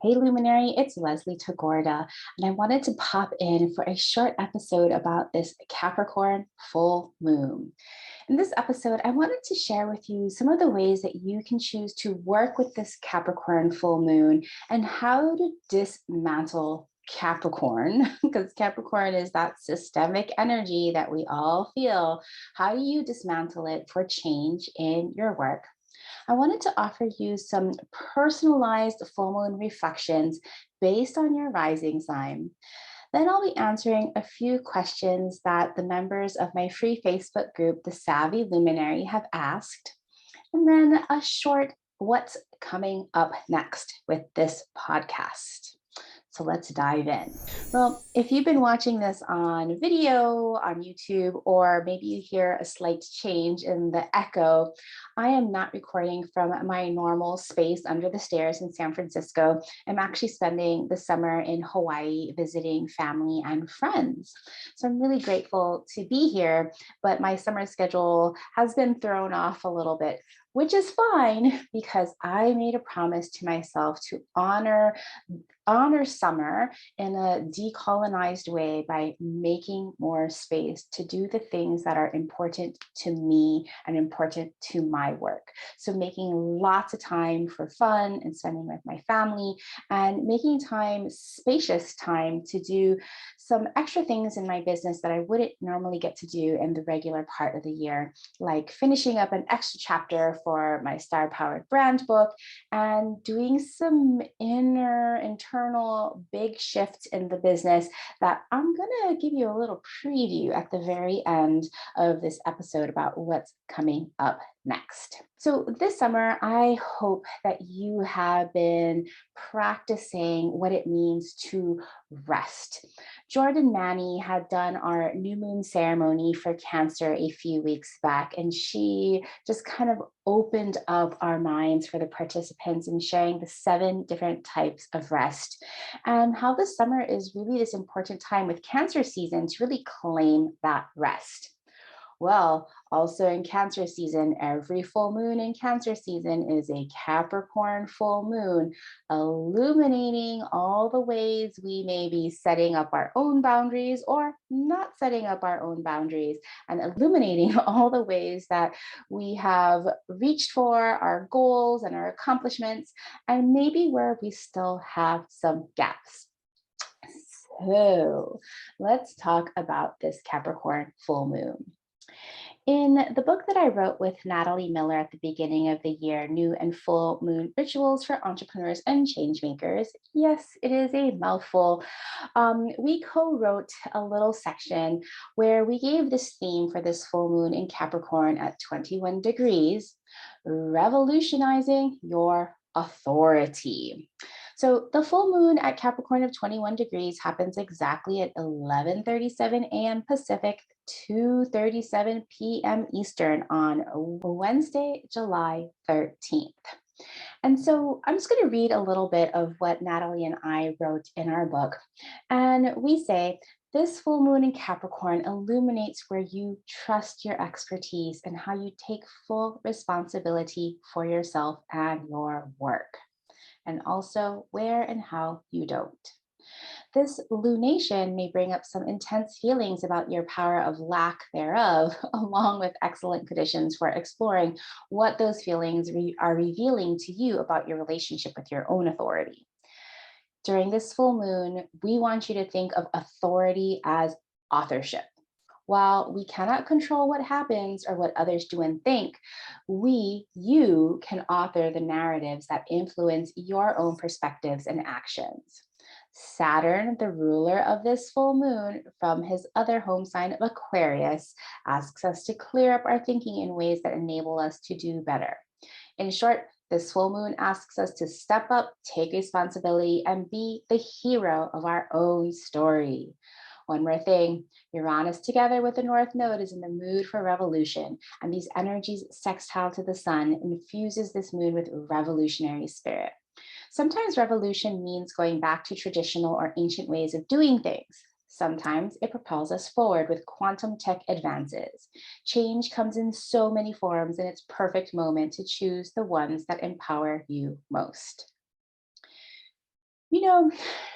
Hey Luminary, it's Leslie Tagorda, and I wanted to pop in for a short episode about this Capricorn full moon. In this episode, I wanted to share with you some of the ways that you can choose to work with this Capricorn full moon and how to dismantle Capricorn, because Capricorn is that systemic energy that we all feel. How do you dismantle it for change in your work? I wanted to offer you some personalized full moon reflections based on your rising sign. Then I'll be answering a few questions that the members of my free Facebook group, The Savvy Luminary, have asked. And then a short what's coming up next with this podcast. So let's dive in. Well, if you've been watching this on video, on YouTube, or maybe you hear a slight change in the echo, I am not recording from my normal space under the stairs in San Francisco. I'm actually spending the summer in Hawaii visiting family and friends. So I'm really grateful to be here, but my summer schedule has been thrown off a little bit, which is fine because I made a promise to myself to honor summer in a decolonized way by making more space to do the things that are important to me and important to my work. So making lots of time for fun and spending with my family and making time, spacious time to do some extra things in my business that I wouldn't normally get to do in the regular part of the year, like finishing up an extra chapter for my Star Powered brand book and doing some internal big shifts in the business that I'm going to give you a little preview at the very end of this episode about what's coming up next. So this summer, I hope that you have been practicing what it means to rest. Jordan Manny had done our new moon ceremony for Cancer a few weeks back, and she just kind of opened up our minds for the participants in sharing the 7 different types of rest and how this summer is really this important time with Cancer season to really claim that rest. Well, also in Cancer season, every full moon in Cancer season is a Capricorn full moon, illuminating all the ways we may be setting up our own boundaries or not setting up our own boundaries, and illuminating all the ways that we have reached for our goals and our accomplishments, and maybe where we still have some gaps. So let's talk about this Capricorn full moon. In the book that I wrote with Natalie Miller at the beginning of the year, New and Full Moon Rituals for Entrepreneurs and Changemakers, yes, it is a mouthful. We co-wrote a little section where we gave this theme for this full moon in Capricorn at 21 degrees, revolutionizing your authority. So the full moon at Capricorn of 21 degrees happens exactly at 11:37 a.m. Pacific, 2:37 p.m. Eastern on Wednesday, July 13th. And so I'm just going to read a little bit of what Natalie and I wrote in our book. And we say, this full moon in Capricorn illuminates where you trust your expertise and how you take full responsibility for yourself and your work, and also where and how you don't. This lunation may bring up some intense feelings about your power of lack thereof, along with excellent conditions for exploring what those feelings are revealing to you about your relationship with your own authority. During this full moon, we want you to think of authority as authorship. While we cannot control what happens or what others do and think, you can author the narratives that influence your own perspectives and actions. Saturn, the ruler of this full moon, from his other home sign of Aquarius, asks us to clear up our thinking in ways that enable us to do better. In short, this full moon asks us to step up, take responsibility, and be the hero of our own story. One more thing, Uranus together with the North Node is in the mood for revolution, and these energies sextile to the sun infuses this moon with revolutionary spirit. Sometimes revolution means going back to traditional or ancient ways of doing things. Sometimes it propels us forward with quantum tech advances. Change comes in so many forms, and it's perfect moment to choose the ones that empower you most. You know,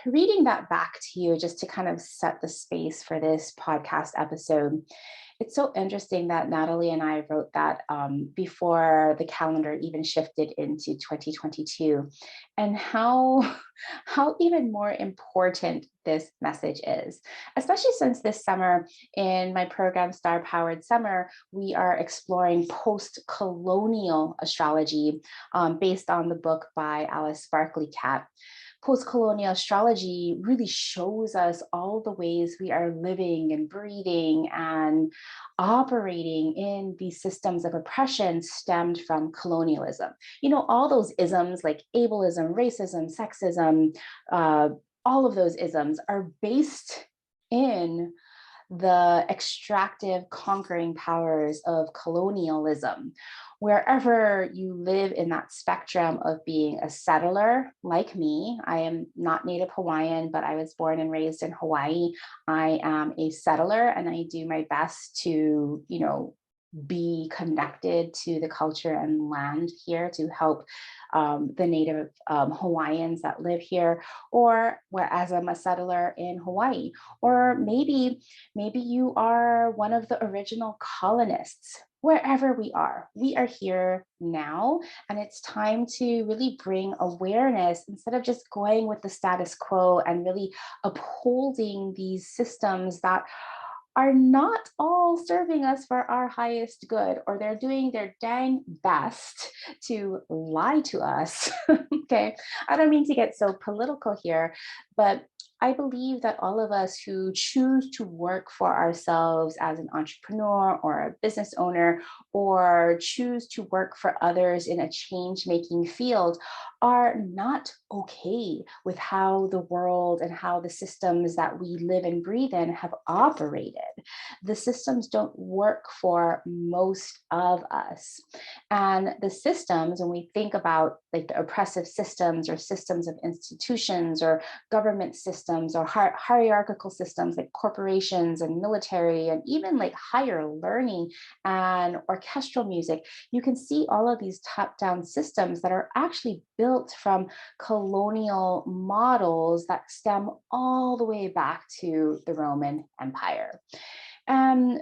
reading that back to you just to kind of set the space for this podcast episode, it's so interesting that Natalie and I wrote that before the calendar even shifted into 2022, and how how even more important this message is, especially since this summer in my program Star Powered Summer, we are exploring post-colonial astrology based on the book by Alice Barkley Cat. Post-colonial astrology really shows us all the ways we are living and breathing and operating in these systems of oppression stemmed from colonialism. You know, all those isms like ableism, racism, sexism, all of those isms are based in the extractive conquering powers of colonialism. Wherever you live in that spectrum of being a settler, like me, I am not Native Hawaiian, but I was born and raised in Hawaii. I am a settler and I do my best to, be connected to the culture and land here to help the Native Hawaiians that live here, or whereas I'm a settler in Hawaii, or maybe you are one of the original colonists. Wherever we are here now, and it's time to really bring awareness instead of just going with the status quo and really upholding these systems that are not all serving us for our highest good, or they're doing their dang best to lie to us. Okay, I don't mean to get so political here, but I believe that all of us who choose to work for ourselves as an entrepreneur or a business owner, or choose to work for others in a change-making field, are not okay with how the world and how the systems that we live and breathe in have operated. The systems don't work for most of us. And the systems, when we think about like the oppressive systems or systems of institutions or government systems or hierarchical systems like corporations and military and even like higher learning and orchestral music, you can see all of these top-down systems that are actually built from colonial models that stem all the way back to the Roman Empire. And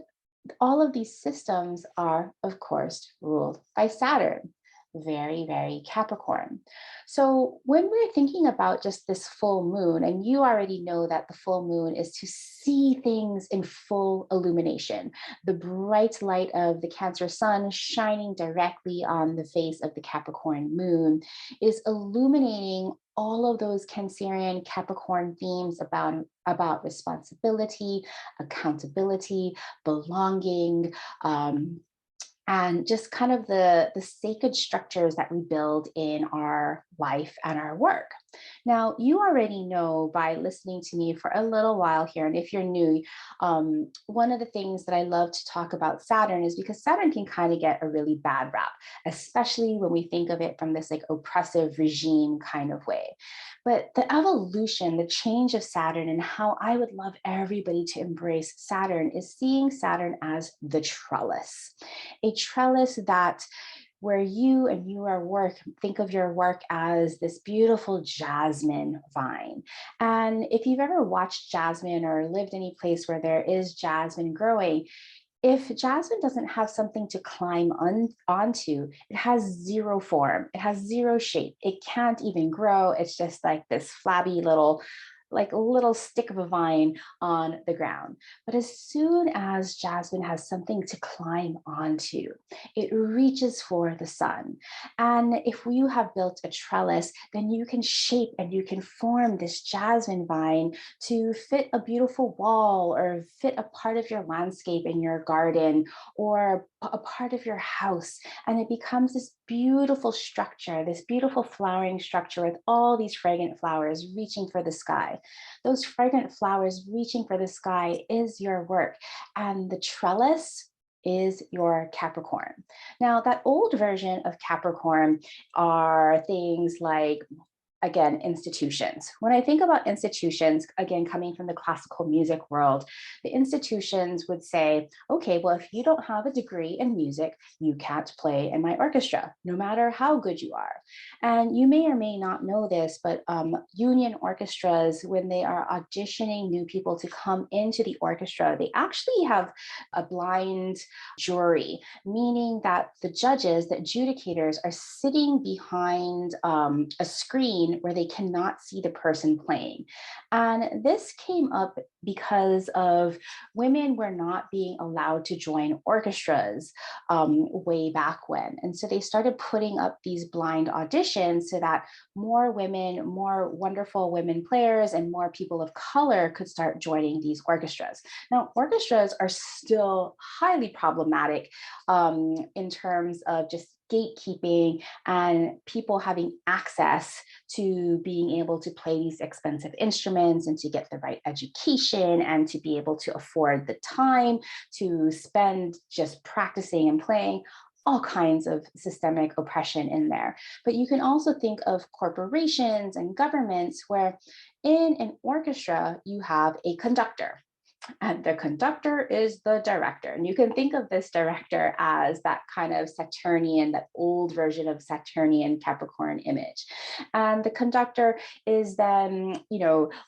all of these systems are, of course, ruled by Saturn, very, very Capricorn. So when we're thinking about just this full moon, and you already know that the full moon is to see things in full illumination, the bright light of the Cancer sun shining directly on the face of the Capricorn moon is illuminating all of those Cancerian Capricorn themes about responsibility, accountability, belonging, and just kind of the sacred structures that we build in our life and our work. Now, you already know by listening to me for a little while here, and if you're new, one of the things that I love to talk about Saturn is because Saturn can kind of get a really bad rap, especially when we think of it from this like oppressive regime kind of way. But the evolution, the change of Saturn, and how I would love everybody to embrace Saturn is seeing Saturn as the trellis, a trellis that where you and your work, think of your work as this beautiful jasmine vine. And if you've ever watched jasmine or lived any place where there is jasmine growing, if jasmine doesn't have something to climb onto, it has zero form, it has zero shape, it can't even grow. It's just like this flabby little like a little stick of a vine on the ground. But as soon as jasmine has something to climb onto, it reaches for the sun. And if you have built a trellis, then you can shape and you can form this jasmine vine to fit a beautiful wall or fit a part of your landscape in your garden or a part of your house. And it becomes this beautiful structure, this beautiful flowering structure with all these fragrant flowers reaching for the sky. Those fragrant flowers reaching for the sky is your work. And the trellis is your Capricorn. Now, that old version of Capricorn are things like again, institutions. When I think about institutions, again, coming from the classical music world, the institutions would say, okay, well, if you don't have a degree in music, you can't play in my orchestra, no matter how good you are. And you may or may not know this, but union orchestras, when they are auditioning new people to come into the orchestra, they actually have a blind jury, meaning that the judges, the adjudicators, are sitting behind a screen where they cannot see the person playing. And this came up because of women were not being allowed to join orchestras way back when. And so they started putting up these blind auditions so that more women, more wonderful women players, and more people of color could start joining these orchestras. Now, orchestras are still highly problematic in terms of just gatekeeping and people having access to being able to play these expensive instruments and to get the right education and to be able to afford the time to spend just practicing and playing. All kinds of systemic oppression in there. But you can also think of corporations and governments where in an orchestra, you have a conductor. And the conductor is the director. And you can think of this director as that kind of Saturnian, that old version of Saturnian Capricorn image. And the conductor is then,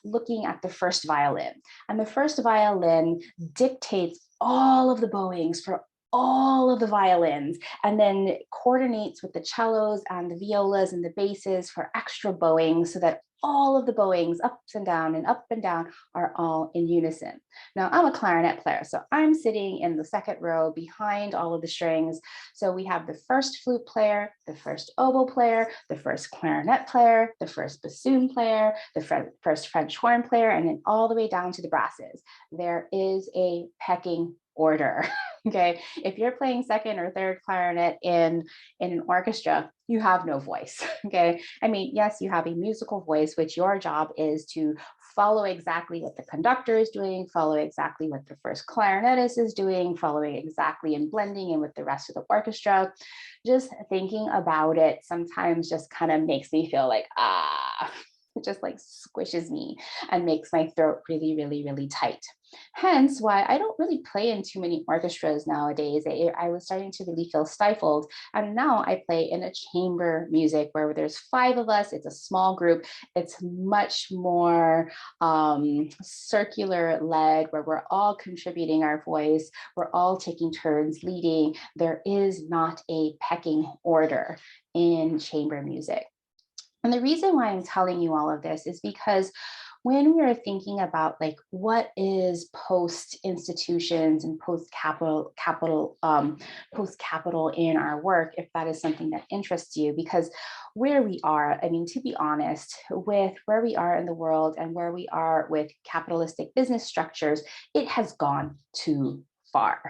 looking at the first violin. And the first violin dictates all of the bowings for all of the violins, and then coordinates with the cellos and the violas and the basses for extra bowing so that all of the bowings up and down are all in unison. Now, I'm a clarinet player, so I'm sitting in the second row behind all of the strings. So we have the first flute player, the first oboe player, the first clarinet player, the first bassoon player, the first French horn player, and then all the way down to the brasses. There is a pecking order. Okay, if you're playing second or third clarinet in an orchestra, you have no voice. Okay, I mean, yes, you have a musical voice, which your job is to follow exactly what the conductor is doing, follow exactly what the first clarinetist is doing, following exactly and blending in with the rest of the orchestra. Just thinking about it sometimes just kind of makes me feel like, it just like squishes me and makes my throat really, really, really tight. Hence why I don't really play in too many orchestras nowadays. I was starting to really feel stifled. And now I play in a chamber music where there's 5 of us. It's a small group. It's much more circular led, where we're all contributing our voice. We're all taking turns leading. There is not a pecking order in chamber music. And the reason why I'm telling you all of this is because when we are thinking about like what is post institutions and post capital in our work, if that is something that interests you, because where we are, I mean, to be honest, with where we are in the world and where we are with capitalistic business structures, it has gone too far.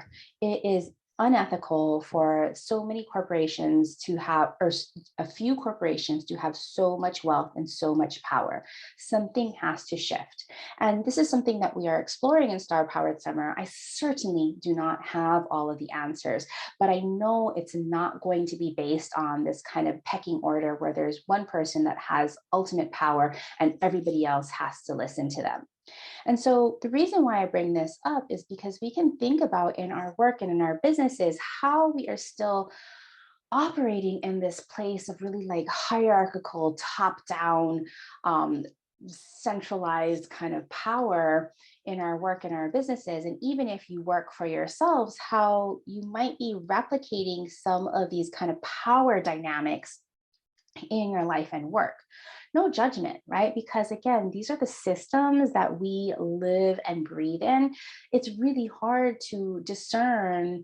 It is unethical for so many corporations to have, or a few corporations to have so much wealth and so much power. Something has to shift. And this is something that we are exploring in Star Powered Summer. I certainly do not have all of the answers, but I know it's not going to be based on this kind of pecking order where there's one person that has ultimate power and everybody else has to listen to them. And so the reason why I bring this up is because we can think about in our work and in our businesses how we are still operating in this place of really like hierarchical, top-down, centralized kind of power in our work and our businesses. And even if you work for yourselves, how you might be replicating some of these kind of power dynamics in your life and work. No judgment, right? Because again, these are the systems that we live and breathe in. It's really hard to discern,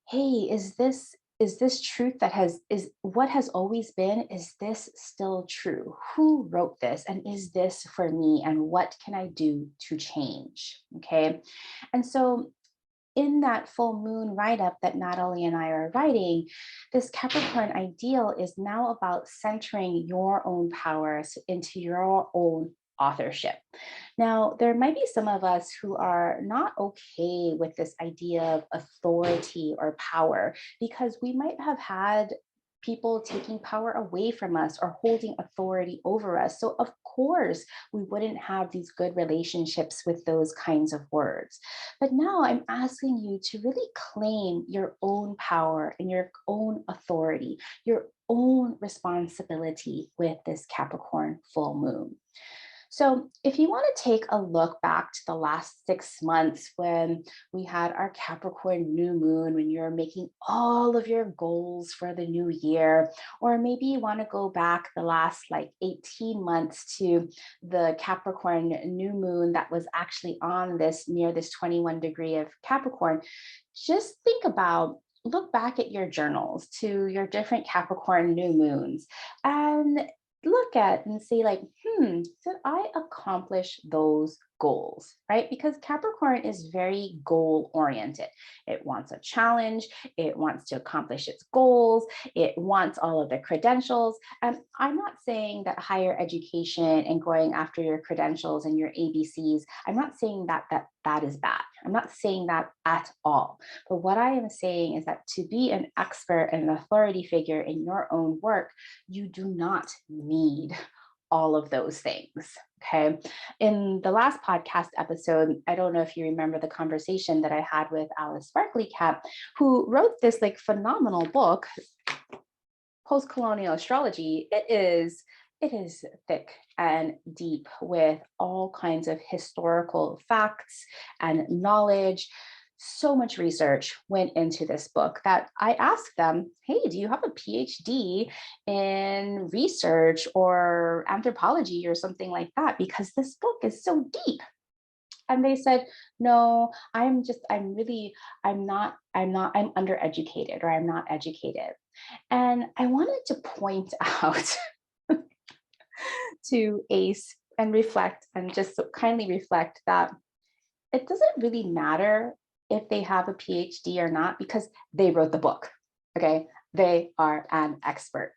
hey, is this truth that is what has always been? Is this still true? Who wrote this? And is this for me? And what can I do to change? Okay. And so in that full moon write-up that Natalie and I are writing, this Capricorn ideal is now about centering your own powers into your own authorship. Now, there might be some of us who are not okay with this idea of authority or power because we might have had people taking power away from us or holding authority over us. So, of course, we wouldn't have these good relationships with those kinds of words. But now I'm asking you to really claim your own power and your own authority, your own responsibility with this Capricorn full moon. So, if you want to take a look back to the last 6 months when we had our Capricorn new moon, when you're making all of your goals for the new year, or maybe you want to go back the last like 18 months to the Capricorn new moon that was actually on this near this 21 degree of Capricorn, just think about. Look back at your journals to your different Capricorn new moons and look at and say like, did I accomplish those goals, right? Because Capricorn is very goal oriented. It wants a challenge. It wants to accomplish its goals. It wants all of the credentials. And I'm not saying that higher education and going after your credentials and your ABCs, I'm not saying that is bad. I'm not saying that at all. But what I am saying is that to be an expert and an authority figure in your own work, you do not need all of those things. Okay. In the last podcast episode, I don't know if you remember the conversation that I had with Alice Sparkley Cap, who wrote this like phenomenal book, Post-Colonial Astrology. It is thick and deep with all kinds of historical facts and knowledge. So much research went into this book that I asked them, hey, do you have a PhD in research or anthropology or something like that? Because this book is so deep. And they said, no, I'm undereducated, or I'm not educated. And I wanted to point out to Ace and reflect and just kindly reflect that it doesn't really matter if they have a PhD or not, because they wrote the book. Okay. They are an expert.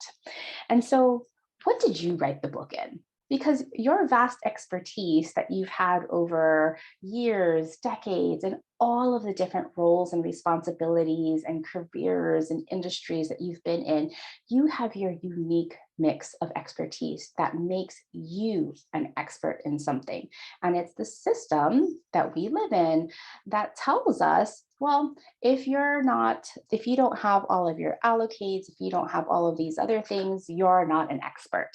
And so what did you write the book in? Because your vast expertise that you've had over years, decades, and all of the different roles and responsibilities and careers and industries that you've been in, you have your unique mix of expertise that makes you an expert in something. And it's the system that we live in that tells us, well, if you don't have all of your allocates, if you don't have all of these other things, you're not an expert.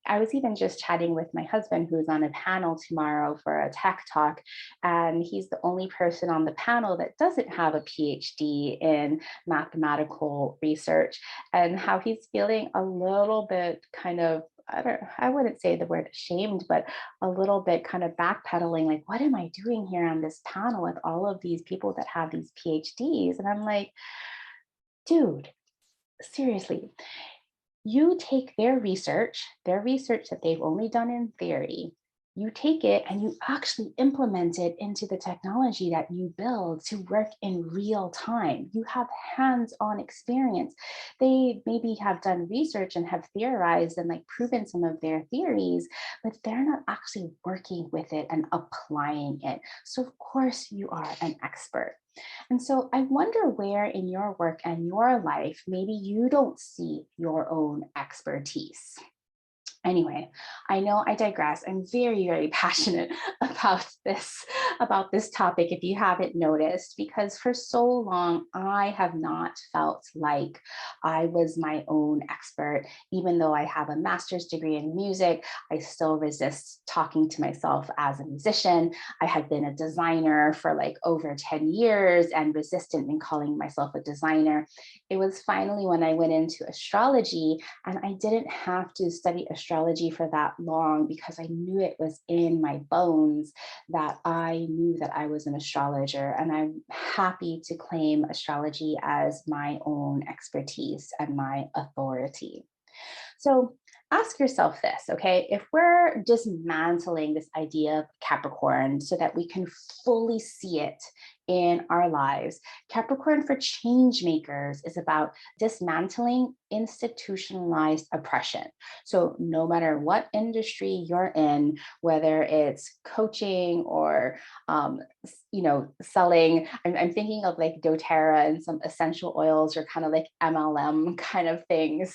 I was even just chatting with my husband, who's on a panel tomorrow for a tech talk, and he's the only person on the panel that doesn't have a PhD in mathematical research, and how he's feeling a little bit kind of, I wouldn't say the word ashamed, but a little bit kind of backpedaling, like, what am I doing here on this panel with all of these people that have these PhDs? And I'm like, dude, seriously. You take their research that they've only done in theory, you take it and you actually implement it into the technology that you build to work in real time. You have hands-on experience. They maybe have done research and have theorized and like proven some of their theories, but they're not actually working with it and applying it. So of course you are an expert. And so I wonder where in your work and your life, maybe you don't see your own expertise. Anyway, I know I digress. I'm very, very passionate about this topic, if you haven't noticed, because for so long, I have not felt like I was my own expert. Even though I have a master's degree in music, I still resist talking to myself as a musician. I had been a designer for like over 10 years and resistant in calling myself a designer. It was finally when I went into astrology, and I didn't have to study astrology for that long because I knew it was in my bones, that I knew that I was an astrologer, and I'm happy to claim astrology as my own expertise and my authority. So ask yourself this, okay? If we're dismantling this idea of Capricorn so that we can fully see it in our lives. Capricorn for change makers is about dismantling institutionalized oppression. So no matter what industry you're in, whether it's coaching or selling, I'm thinking of like doTERRA and some essential oils or kind of like MLM kind of things,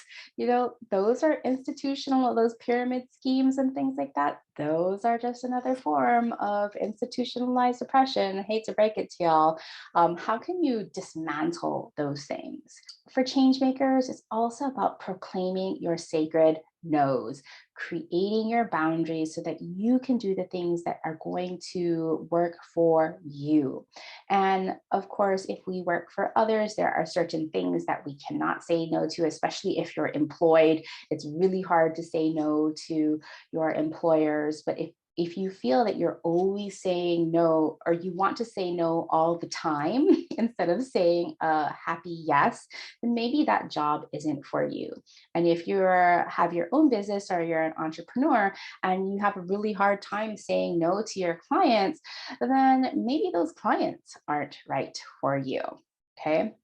those are institutional, those pyramid schemes and things like that. Those are just another form of institutionalized oppression. I hate to break it to y'all. How can you dismantle those things? For change makers, it's also about proclaiming your sacred no's, creating your boundaries so that you can do the things that are going to work for you. And of course, if we work for others, there are certain things that we cannot say no to, especially if you're employed. It's really hard to say no to your employers. But if you feel that you're always saying no, or you want to say no all the time instead of saying a happy yes, then maybe that job isn't for you. And if you have your own business or you're an entrepreneur and you have a really hard time saying no to your clients, then maybe those clients aren't right for you. Okay.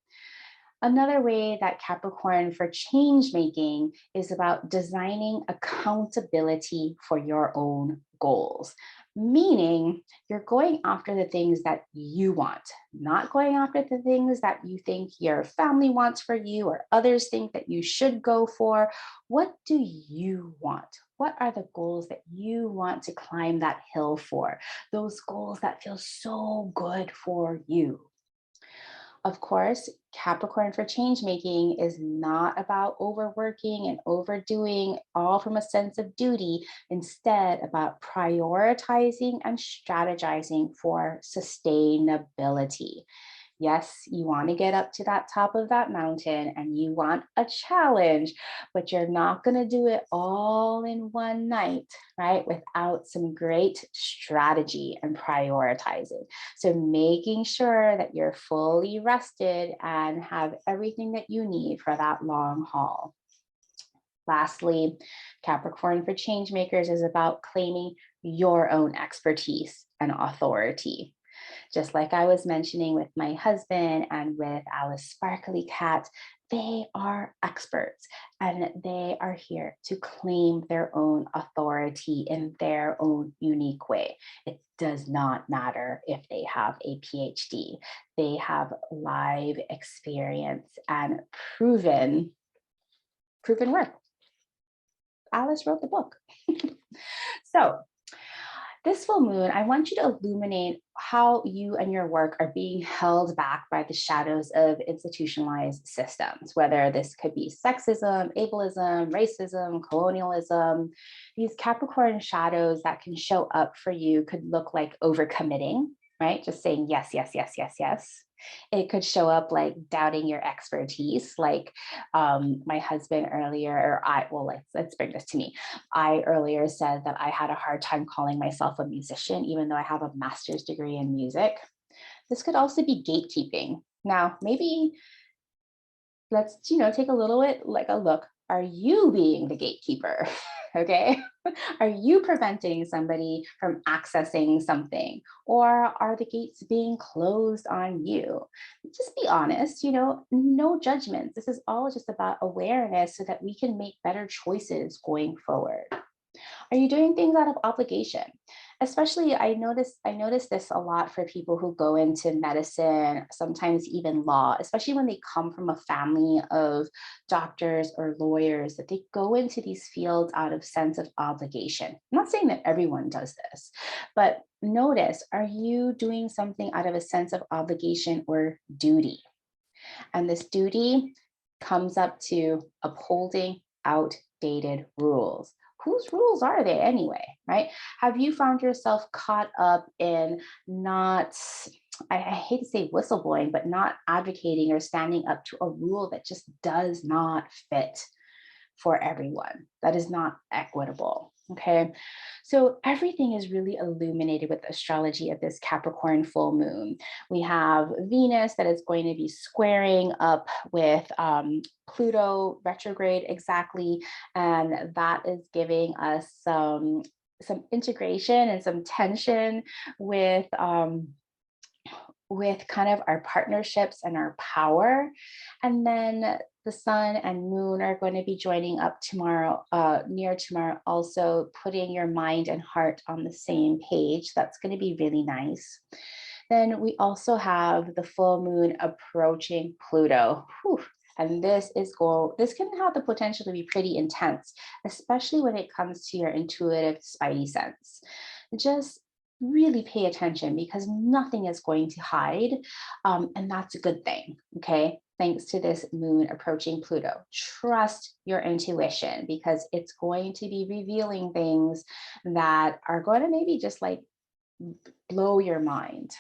Another way that Capricorn for change making is about designing accountability for your own goals, meaning you're going after the things that you want, not going after the things that you think your family wants for you or others think that you should go for. What do you want? What are the goals that you want to climb that hill for? Those goals that feel so good for you. Of course, Capricorn for change making is not about overworking and overdoing, all from a sense of duty, instead about prioritizing and strategizing for sustainability. Yes, you want to get up to that top of that mountain and you want a challenge, but you're not going to do it all in one night, right? Without some great strategy and prioritizing. So making sure that you're fully rested and have everything that you need for that long haul. Lastly, Capricorn for change makers is about claiming your own expertise and authority. Just like I was mentioning with my husband and with Alice Sparkly Cat, they are experts and they are here to claim their own authority in their own unique way. It does not matter if they have a PhD. They have live experience and proven work. Alice wrote the book. So this full moon, I want you to illuminate how you and your work are being held back by the shadows of institutionalized systems, whether this could be sexism, ableism, racism, colonialism. These Capricorn shadows that can show up for you could look like overcommitting, right? Just saying yes, yes, yes, yes, yes. It could show up like doubting your expertise, like my husband earlier, or let's bring this to me. I earlier said that I had a hard time calling myself a musician, even though I have a master's degree in music. This could also be gatekeeping. Now, maybe let's, take a little bit like a look. Are you being the gatekeeper? Okay. Are you preventing somebody from accessing something? Or are the gates being closed on you? Just be honest, no judgments. This is all just about awareness so that we can make better choices going forward. Are you doing things out of obligation? Especially, I notice this a lot for people who go into medicine, sometimes even law, especially when they come from a family of doctors or lawyers, that they go into these fields out of sense of obligation. I'm not saying that everyone does this, but notice, are you doing something out of a sense of obligation or duty? And this duty comes up to upholding outdated rules. Whose rules are they anyway, right? Have you found yourself caught up in not, I hate to say whistleblowing, but not advocating or standing up to a rule that just does not fit for everyone, that is not equitable? Okay, so everything is really illuminated with astrology of this Capricorn full moon. We have Venus that is going to be squaring up with Pluto retrograde exactly, and that is giving us some integration and some tension with with kind of our partnerships and our power. And then the sun and moon are going to be joining up tomorrow, near tomorrow, also putting your mind and heart on the same page. That's going to be really nice. Then we also have the full moon approaching Pluto. Whew. And this can have the potential to be pretty intense, especially when it comes to your intuitive spidey sense. Just really pay attention because nothing is going to hide. And that's a good thing, okay? Thanks to this moon approaching Pluto. Trust your intuition because it's going to be revealing things that are going to maybe just like blow your mind.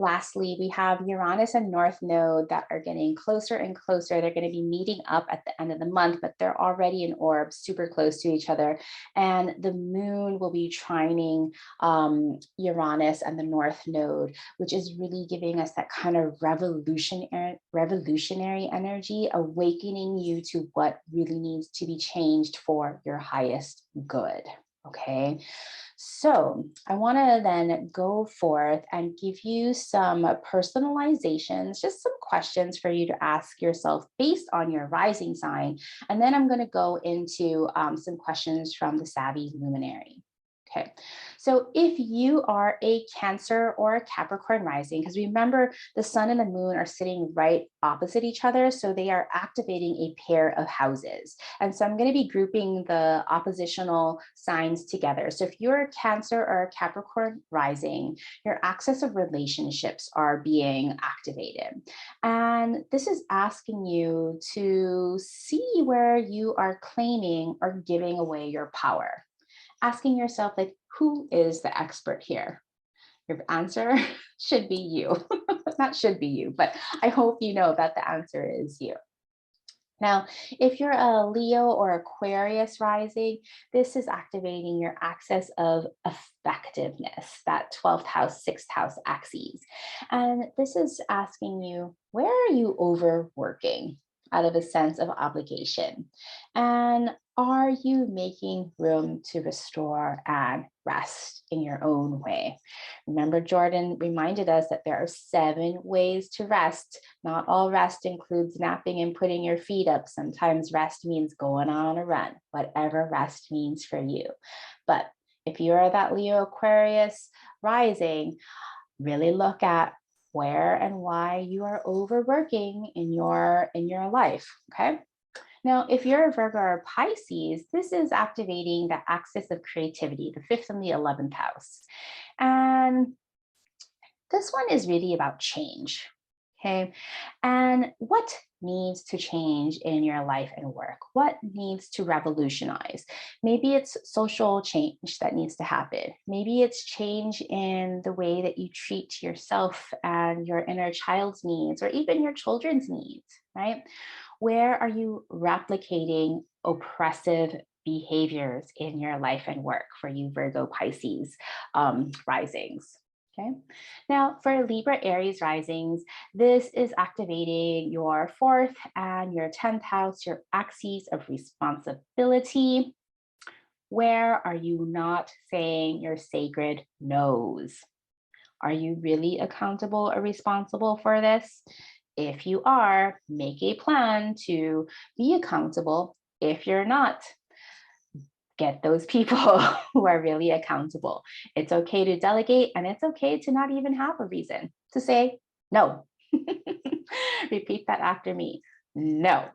Lastly, we have Uranus and North Node that are getting closer and closer. They're going to be meeting up at the end of the month, but they're already in orbs super close to each other. And the moon will be trining Uranus and the North Node, which is really giving us that kind of revolutionary energy, awakening you to what really needs to be changed for your highest good. Okay. So I want to then go forth and give you some personalizations, just some questions for you to ask yourself based on your rising sign. And then I'm going to go into some questions from the Savvy Luminary. Okay, so if you are a Cancer or a Capricorn rising, because remember the sun and the moon are sitting right opposite each other, so they are activating a pair of houses. And so I'm going to be grouping the oppositional signs together. So if you're a Cancer or a Capricorn rising, your axis of relationships are being activated. And this is asking you to see where you are claiming or giving away your power. Asking yourself, like, who is the expert here? Your answer should be you. Not should be you, but I hope you know that the answer is you. Now, if you're a Leo or Aquarius rising, this is activating your axis of effectiveness, that 12th house, 6th house axes. And this is asking you, where are you overworking out of a sense of obligation? And are you making room to restore and rest in your own way? Remember, Jordan reminded us that there are 7 ways to rest. Not all rest includes napping and putting your feet up. Sometimes rest means going on a run, whatever rest means for you. But if you are that Leo Aquarius rising, really look at where and why you are overworking in your life, okay? Now, if you're a Virgo or Pisces, this is activating the axis of creativity, the 5th and the 11th house. And this one is really about change, okay? And what needs to change in your life and work? What needs to revolutionize? Maybe it's social change that needs to happen. Maybe it's change in the way that you treat yourself and your inner child's needs, or even your children's needs, right? Where are you replicating oppressive behaviors in your life and work for you Virgo Pisces risings? Okay. Now for Libra Aries risings, this is activating your 4th and your 10th house, your axes of responsibility. Where are you not saying your sacred no's? Are you really accountable or responsible for this? If you are, make a plan to be accountable. If you're not, get those people who are really accountable. It's okay to delegate, and it's okay to not even have a reason to say no. Repeat that after me. No.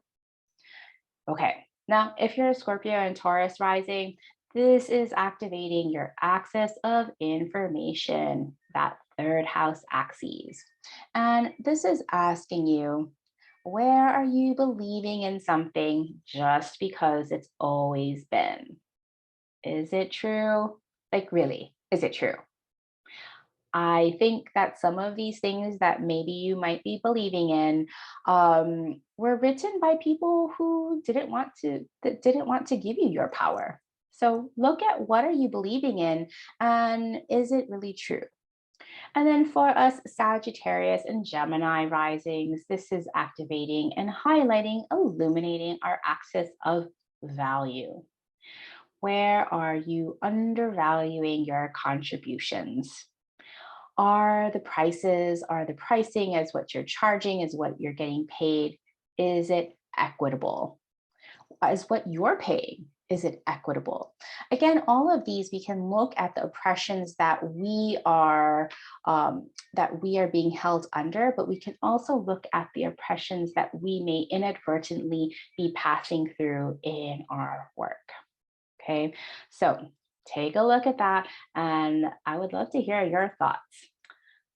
Okay. Now, if you're a Scorpio and Taurus rising, this is activating your axis of information, that 3rd house axis. And this is asking you, where are you believing in something just because it's always been? Is it true? Like, really, is it true? I think that some of these things that maybe you might be believing in were written by people who didn't want to give you your power. So look at, what are you believing in, and is it really true? And then for us Sagittarius and Gemini risings, this is activating and highlighting, illuminating our axis of value. Where are you undervaluing your contributions? Are the pricing as what you're charging, is what you're getting paid, is it equitable? Is what you're paying, is it equitable? Again, all of these, we can look at the oppressions that we are being held under, but we can also look at the oppressions that we may inadvertently be passing through in our work. Okay, so take a look at that, and I would love to hear your thoughts.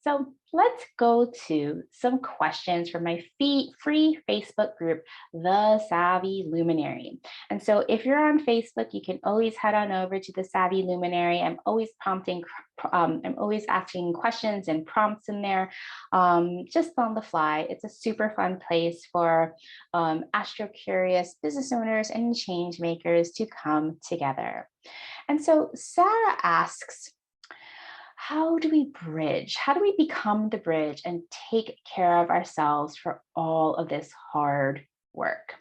So let's go to some questions from my free Facebook group, The Savvy Luminary. And so if you're on Facebook, you can always head on over to The Savvy Luminary. I'm always asking questions and prompts in there, just on the fly. It's a super fun place for astro-curious business owners and change makers to come together. And so Sarah asks, how do we bridge? How do we become the bridge and take care of ourselves for all of this hard work?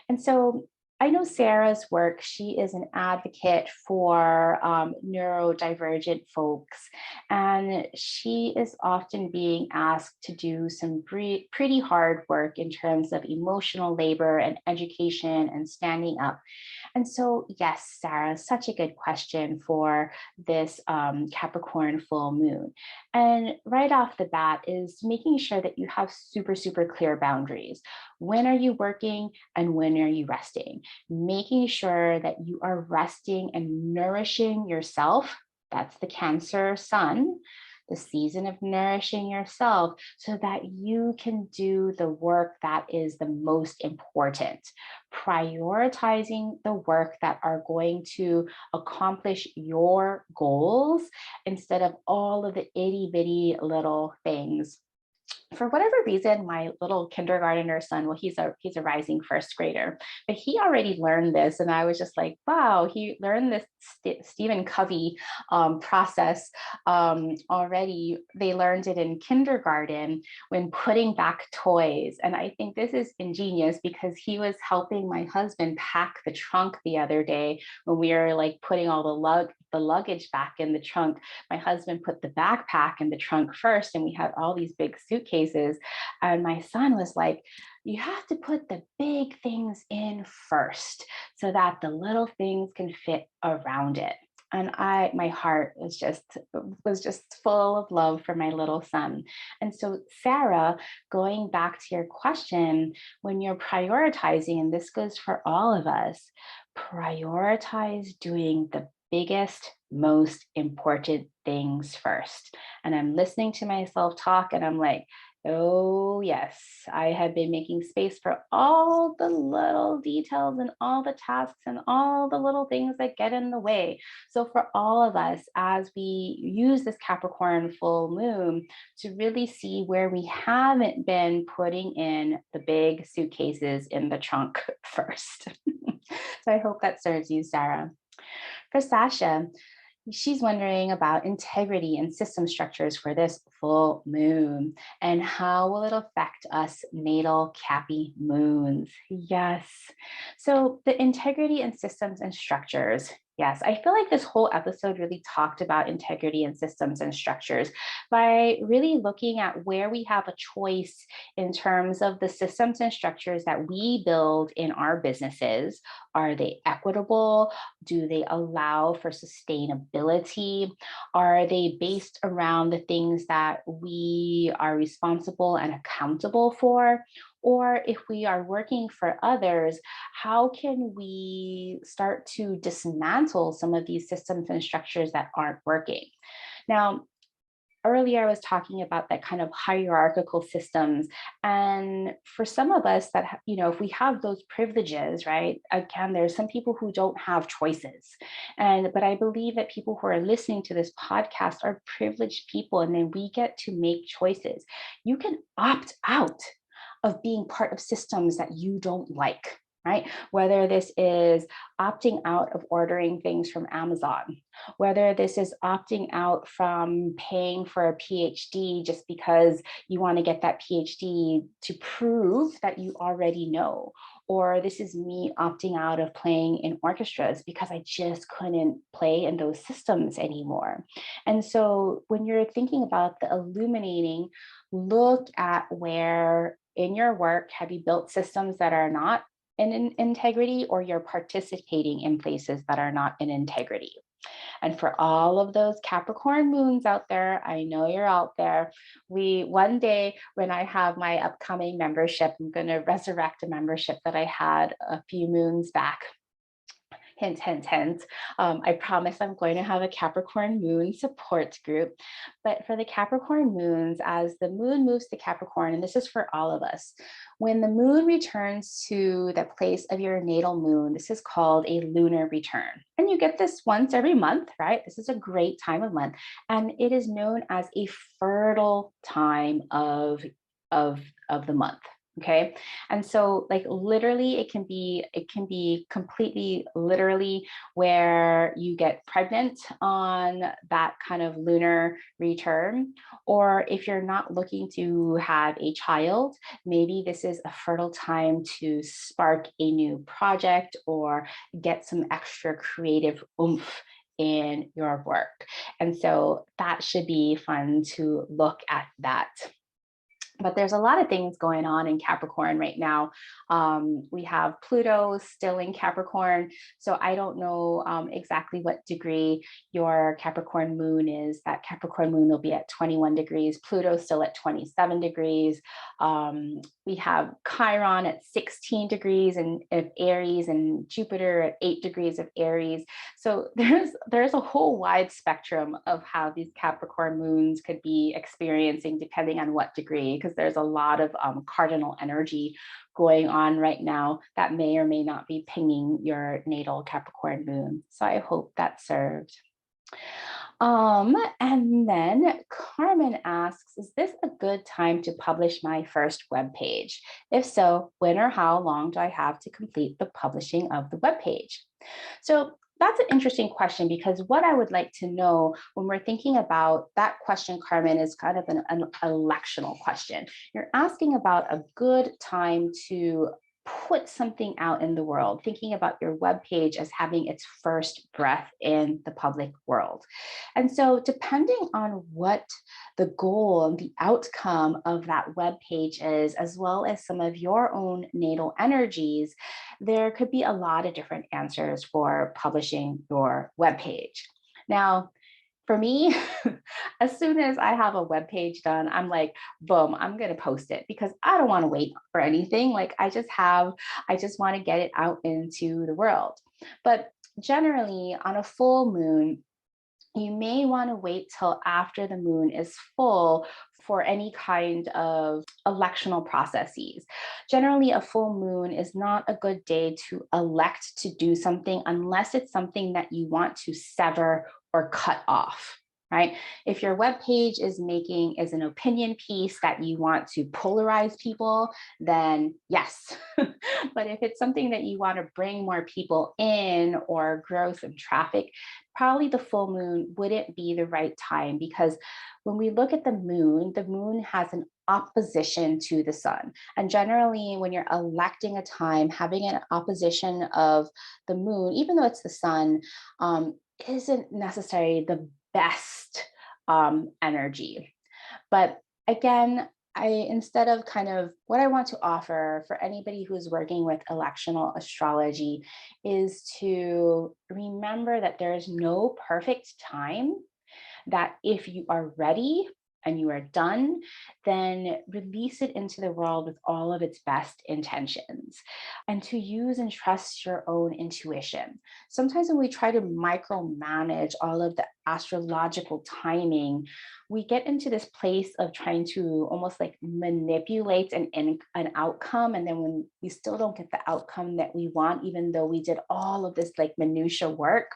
And so I know Sarah's work. She is an advocate for neurodivergent folks, and she is often being asked to do some pretty hard work in terms of emotional labor and education and standing up. And so, yes, Sarah, such a good question for this Capricorn full moon. And right off the bat is making sure that you have super, super clear boundaries. When are you working and when are you resting? Making sure that you are resting and nourishing yourself. That's the Cancer sun, the season of nourishing yourself so that you can do the work that is the most important. Prioritizing the work that are going to accomplish your goals instead of all of the itty bitty little things. For whatever reason, my little kindergartner son, well, he's a rising first grader, but he already learned this. And I was just like, wow, he learned this Stephen Covey process already. They learned it in kindergarten when putting back toys. And I think this is ingenious because he was helping my husband pack the trunk the other day when we were like putting all the luggage back in the trunk. My husband put the backpack in the trunk first, and we had all these big suitcases. And my son was like, you have to put the big things in first so that the little things can fit around it. And my heart was just full of love for my little son. And so, Sarah, going back to your question, when you're prioritizing, and this goes for all of us, prioritize doing the biggest, most important things first. And I'm listening to myself talk and I'm like, oh, yes, I have been making space for all the little details and all the tasks and all the little things that get in the way. So for all of us, as we use this Capricorn full moon to really see where we haven't been putting in the big suitcases in the trunk first. So I hope that serves you, Sarah. For Sasha, she's wondering about integrity and system structures for this full moon and how will it affect us natal Cappy moons? Yes. So the integrity and systems and structures. Yes, I feel like this whole episode really talked about integrity and systems and structures by really looking at where we have a choice in terms of the systems and structures that we build in our businesses. Are they equitable? Do they allow for sustainability? Are they based around the things that we are responsible and accountable for? Or if we are working for others, how can we start to dismantle some of these systems and structures that aren't working? Now, earlier I was talking about that kind of hierarchical systems. And for some of us that, if we have those privileges, right? Again, there's some people who don't have choices. But I believe that people who are listening to this podcast are privileged people, and then we get to make choices. You can opt out of being part of systems that you don't like, right? Whether this is opting out of ordering things from Amazon, whether this is opting out from paying for a PhD just because you want to get that PhD to prove that you already know, or this is me opting out of playing in orchestras because I just couldn't play in those systems anymore. And so when you're thinking about the illuminating, look at where in your work have you built systems that are not in integrity, or you're participating in places that are not in integrity. And for all of those Capricorn moons out there, I know you're out there. One day when I have my upcoming membership, I'm going to resurrect a membership that I had a few moons back. Hint, hint, hint. I promise I'm going to have a Capricorn moon support group. But for the Capricorn moons, as the moon moves to Capricorn, and this is for all of us, when the moon returns to the place of your natal moon, this is called a lunar return. And you get this once every month, right? This is a great time of month. And it is known as a fertile time of the month. Okay. And so like literally it can be completely literally where you get pregnant on that kind of lunar return. Or if you're not looking to have a child, maybe this is a fertile time to spark a new project or get some extra creative oomph in your work. And so that should be fun to look at that. But there's a lot of things going on in Capricorn right now. We have Pluto still in Capricorn. So I don't know exactly what degree your Capricorn moon is. That Capricorn moon will be at 21 degrees. Pluto still at 27 degrees. We have Chiron at 16 degrees of Aries and Jupiter at 8 degrees of Aries. So there's a whole wide spectrum of how these Capricorn moons could be experiencing depending on what degree, because there's a lot of cardinal energy going on right now that may or may not be pinging your natal Capricorn moon. So I hope that served. And then Carmen asks, is this a good time to publish my first web page? If so, when or how long do I have to complete the publishing of the web page? So that's an interesting question, because what I would like to know when we're thinking about that question, Carmen, is kind of an electional question. You're asking about a good time to put something out in the world, thinking about your web page as having its first breath in the public world. And so depending on what the goal and the outcome of that web page is, as well as some of your own natal energies, there could be a lot of different answers for publishing your web page. Now, for me, as soon as I have a web page done, I'm like, boom, I'm going to post it, because I don't want to wait for anything. Like I just want to get it out into the world. But generally on a full moon, you may want to wait till after the moon is full for any kind of electional processes. Generally, a full moon is not a good day to elect to do something unless it's something that you want to sever or cut off. Right? If your web page is an opinion piece that you want to polarize people, then yes. But if it's something that you want to bring more people in or grow some traffic, probably the full moon wouldn't be the right time, because when we look at the moon has an opposition to the sun. And generally, when you're electing a time, having an opposition of the moon, even though it's the sun, isn't necessarily the best energy. But again, instead of kind of what I want to offer for anybody who's working with electional astrology is to remember that there is no perfect time, that if you are ready and you are done, then release it into the world with all of its best intentions, and to use and trust your own intuition. Sometimes when we try to micromanage all of the astrological timing, we get into this place of trying to almost like manipulate an outcome. And then when we still don't get the outcome that we want, even though we did all of this like minutia work,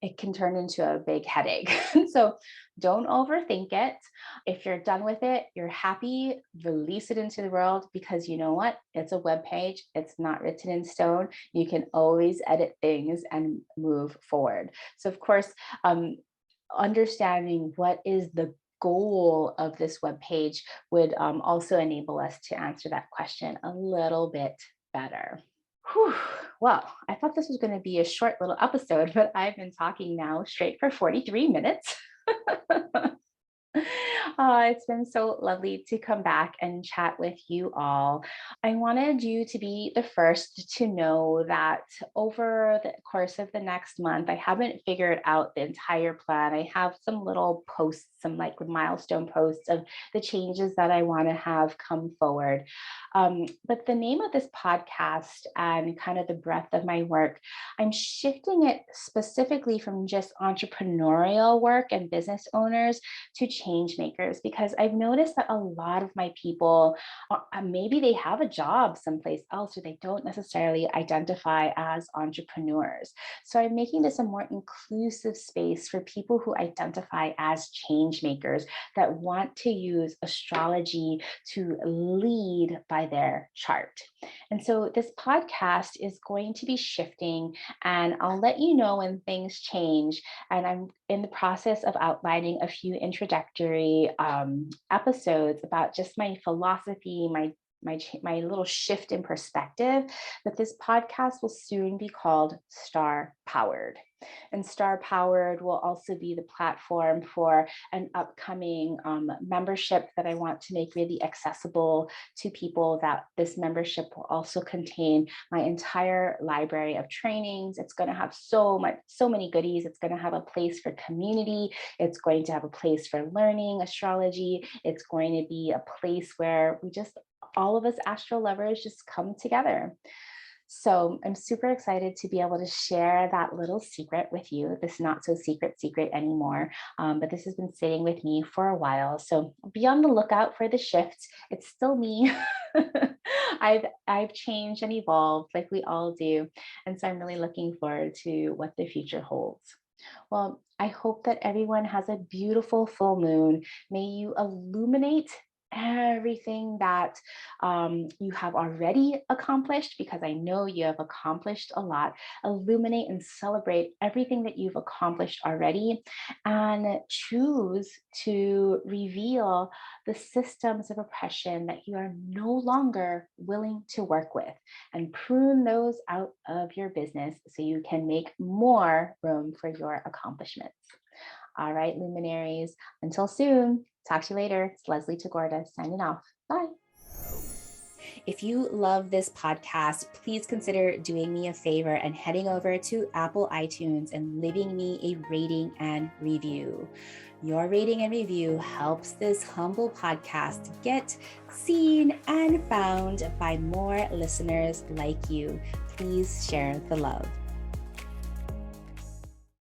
it can turn into a big headache. So don't overthink it. If you're done with it, you're happy, release it into the world, because you know what? It's a web page. It's not written in stone. You can always edit things and move forward. So of course, understanding what is the goal of this web page would also enable us to answer that question a little bit better. Whew. Well, I thought this was going to be a short little episode, but I've been talking now straight for 43 minutes. It's been so lovely to come back and chat with you all. I wanted you to be the first to know that over the course of the next month, I haven't figured out the entire plan. I have some little posts, some like milestone posts of the changes that I want to have come forward. But the name of this podcast and kind of the breadth of my work, I'm shifting it specifically from just entrepreneurial work and business owners to change makers, because I've noticed that a lot of my people, maybe they have a job someplace else or they don't necessarily identify as entrepreneurs. So I'm making this a more inclusive space for people who identify as change makers that want to use astrology to lead by their chart. And so this podcast is going to be shifting, and I'll let you know when things change. And I'm in the process of outlining a few introductory episodes about just my philosophy, my little shift in perspective. But this podcast will soon be called Star Powered. And Star Powered will also be the platform for an upcoming membership that I want to make really accessible to people. That this membership will also contain my entire library of trainings. It's going to have so many goodies. It's going to have a place for community. It's going to have a place for learning astrology. It's going to be a place where all of us astro lovers just come together. So I'm super excited to be able to share that little secret with you, this not so secret anymore, but this has been sitting with me for a while. So be on the lookout for the shift. It's still me. I've changed and evolved like we all do. And so I'm really looking forward to what the future holds. Well, I hope that everyone has a beautiful full moon. May you illuminate everything that you have already accomplished, because I know you have accomplished a lot. Illuminate and celebrate everything that you've accomplished already, and choose to reveal the systems of oppression that you are no longer willing to work with, and prune those out of your business so you can make more room for your accomplishments. All right, luminaries, until soon. Talk to you later. It's Leslie Tagorda signing off. Bye. If you love this podcast, please consider doing me a favor and heading over to Apple iTunes and leaving me a rating and review. Your rating and review helps this humble podcast get seen and found by more listeners like you. Please share the love.